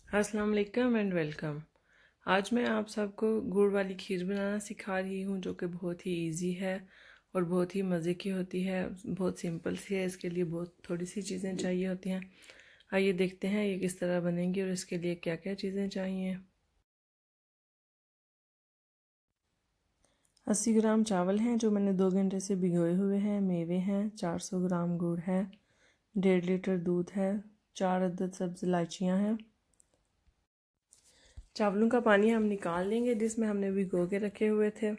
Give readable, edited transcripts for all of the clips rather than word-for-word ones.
अस्सलाम वालेकुम and welcome. आज मैं आप सबको गुड़ वाली खीर बनाना सिखा रही हूँ, जो कि बहुत ही इजी है और बहुत ही मज़े की होती है। बहुत सिंपल सी है, इसके लिए बहुत थोड़ी सी चीज़ें चाहिए होती हैं। आइए देखते हैं ये किस तरह बनेंगी और इसके लिए क्या क्या चीज़ें चाहिए। 80 ग्राम चावल हैं जो मैंने 2 घंटे से भिगोए हुए हैं। मेवे हैं, 400 ग्राम गुड़ है, 1.5 लीटर दूध है, 4 अदद सब्ज़ इलायचियाँ हैं। चावलों का पानी हम निकाल लेंगे जिसमें हमने भिगो के रखे हुए थे,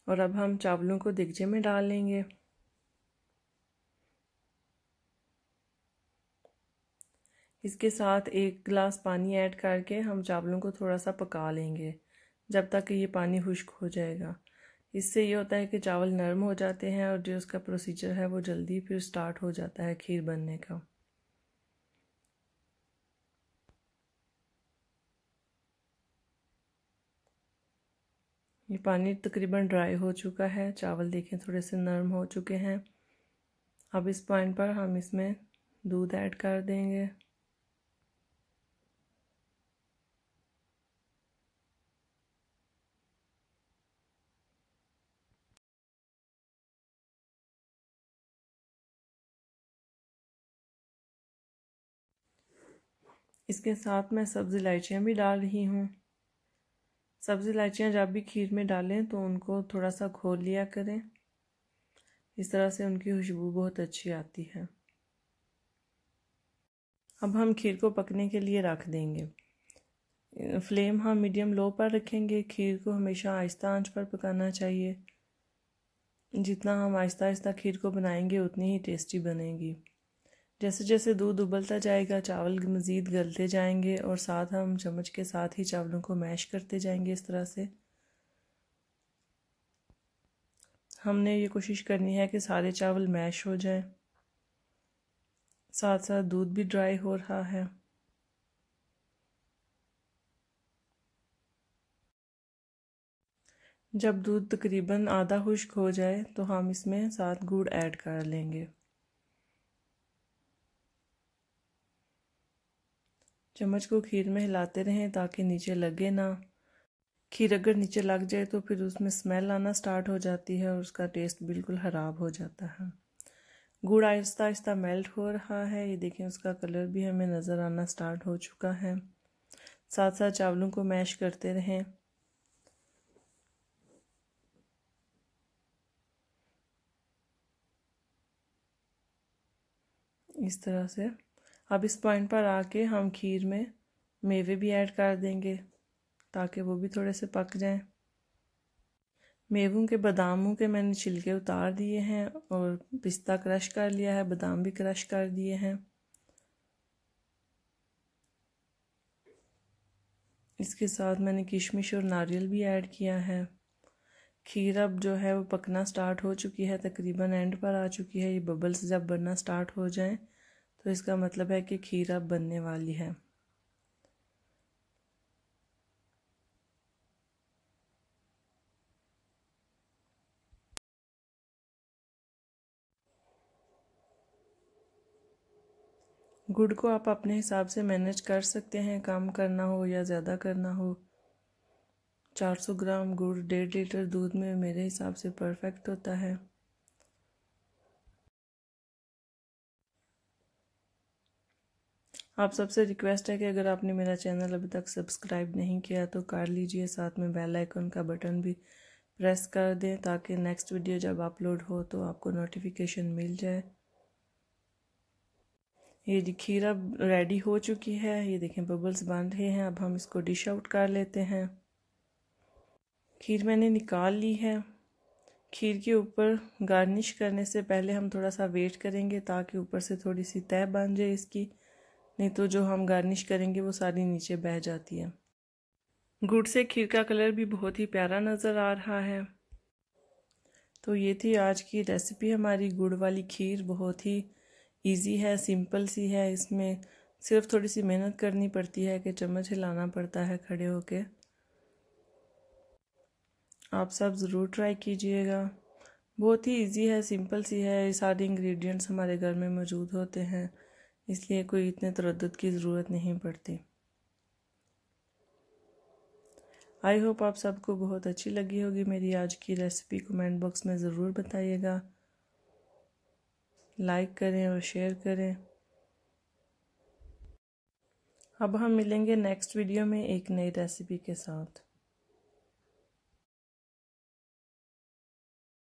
और अब हम चावलों को देगचे में डाल लेंगे। इसके साथ 1 गिलास पानी ऐड करके हम चावलों को थोड़ा सा पका लेंगे जब तक कि ये पानी खुश्क हो जाएगा। इससे ये होता है कि चावल नरम हो जाते हैं और जो उसका प्रोसीजर है वो जल्दी फिर स्टार्ट हो जाता है खीर बनने का। ये पानी तकरीबन ड्राई हो चुका है, चावल देखें थोड़े से नरम हो चुके हैं। अब इस पॉइंट पर हम इसमें दूध ऐड कर देंगे। इसके साथ मैं सब्ज़ इलायचियाँ भी डाल रही हूँ। सब्ज़ इलायचियाँ जब भी खीर में डालें तो उनको थोड़ा सा घोल लिया करें, इस तरह से उनकी खुशबू बहुत अच्छी आती है। अब हम खीर को पकने के लिए रख देंगे। फ्लेम हम मीडियम लो पर रखेंगे। खीर को हमेशा आहिस्ता आंच पर पकाना चाहिए। जितना हम आहिस्ता आहिस्ता खीर को बनाएंगे उतनी ही टेस्टी बनेगी। जैसे जैसे दूध उबलता जाएगा चावल मज़ीद गलते जाएंगे और साथ हम चम्मच के साथ ही चावलों को मैश करते जाएंगे। इस तरह से हमने ये कोशिश करनी है कि सारे चावल मैश हो जाएं। साथ साथ दूध भी ड्राई हो रहा है। जब दूध तकरीबन आधा खुश्क हो जाए तो हम इसमें साथ गुड़ ऐड कर लेंगे। चम्मच को खीर में हिलाते रहें ताकि नीचे लगे ना। खीर अगर नीचे लग जाए तो फिर उसमें स्मेल आना स्टार्ट हो जाती है और उसका टेस्ट बिल्कुल ख़राब हो जाता है। गुड़ आहिस्ता आहिस्ता मेल्ट हो रहा है, ये देखें उसका कलर भी हमें नज़र आना स्टार्ट हो चुका है। साथ साथ चावलों को मैश करते रहें। इस तरह से अब इस पॉइंट पर आके हम खीर में मेवे भी ऐड कर देंगे ताकि वो भी थोड़े से पक जाएं। मेवों के बादामों के मैंने छिलके उतार दिए हैं और पिस्ता क्रश कर लिया है, बादाम भी क्रश कर दिए हैं। इसके साथ मैंने किशमिश और नारियल भी ऐड किया है। खीर अब जो है वो पकना स्टार्ट हो चुकी है, तकरीबन एंड पर आ चुकी है। ये बबल्स जब बनना स्टार्ट हो जाएं तो इसका मतलब है कि खीर अब बनने वाली है। गुड़ को आप अपने हिसाब से मैनेज कर सकते हैं, कम करना हो या ज़्यादा करना हो। 400 ग्राम गुड़ 1.5 लीटर दूध में मेरे हिसाब से परफेक्ट होता है। आप सबसे रिक्वेस्ट है कि अगर आपने मेरा चैनल अभी तक सब्सक्राइब नहीं किया तो कर लीजिए, साथ में बेल आइकन का बटन भी प्रेस कर दें ताकि नेक्स्ट वीडियो जब अपलोड हो तो आपको नोटिफिकेशन मिल जाए। ये खीर अब रेडी हो चुकी है, ये देखें बबल्स बन रहे हैं। अब हम इसको डिश आउट कर लेते हैं। खीर मैंने निकाल ली है। खीर के ऊपर गार्निश करने से पहले हम थोड़ा सा वेट करेंगे ताकि ऊपर से थोड़ी सी तह बन जाए इसकी, नहीं तो जो हम गार्निश करेंगे वो सारी नीचे बह जाती है। गुड़ से खीर का कलर भी बहुत ही प्यारा नज़र आ रहा है। तो ये थी आज की रेसिपी हमारी गुड़ वाली खीर। बहुत ही इजी है, सिंपल सी है। इसमें सिर्फ थोड़ी सी मेहनत करनी पड़ती है कि चम्मच हिलाना पड़ता है खड़े होके। आप सब ज़रूर ट्राई कीजिएगा। बहुत ही इजी है, सिंपल सी है। सारे इंग्रेडिएंट्स हमारे घर में मौजूद होते हैं, इसलिए कोई इतने तरद्दुद की ज़रूरत नहीं पड़ती। आई होप आप सबको बहुत अच्छी लगी होगी मेरी आज की रेसिपी। कमेंट बॉक्स में ज़रूर बताइएगा, लाइक करें और शेयर करें। अब हम मिलेंगे नेक्स्ट वीडियो में एक नई रेसिपी के साथ।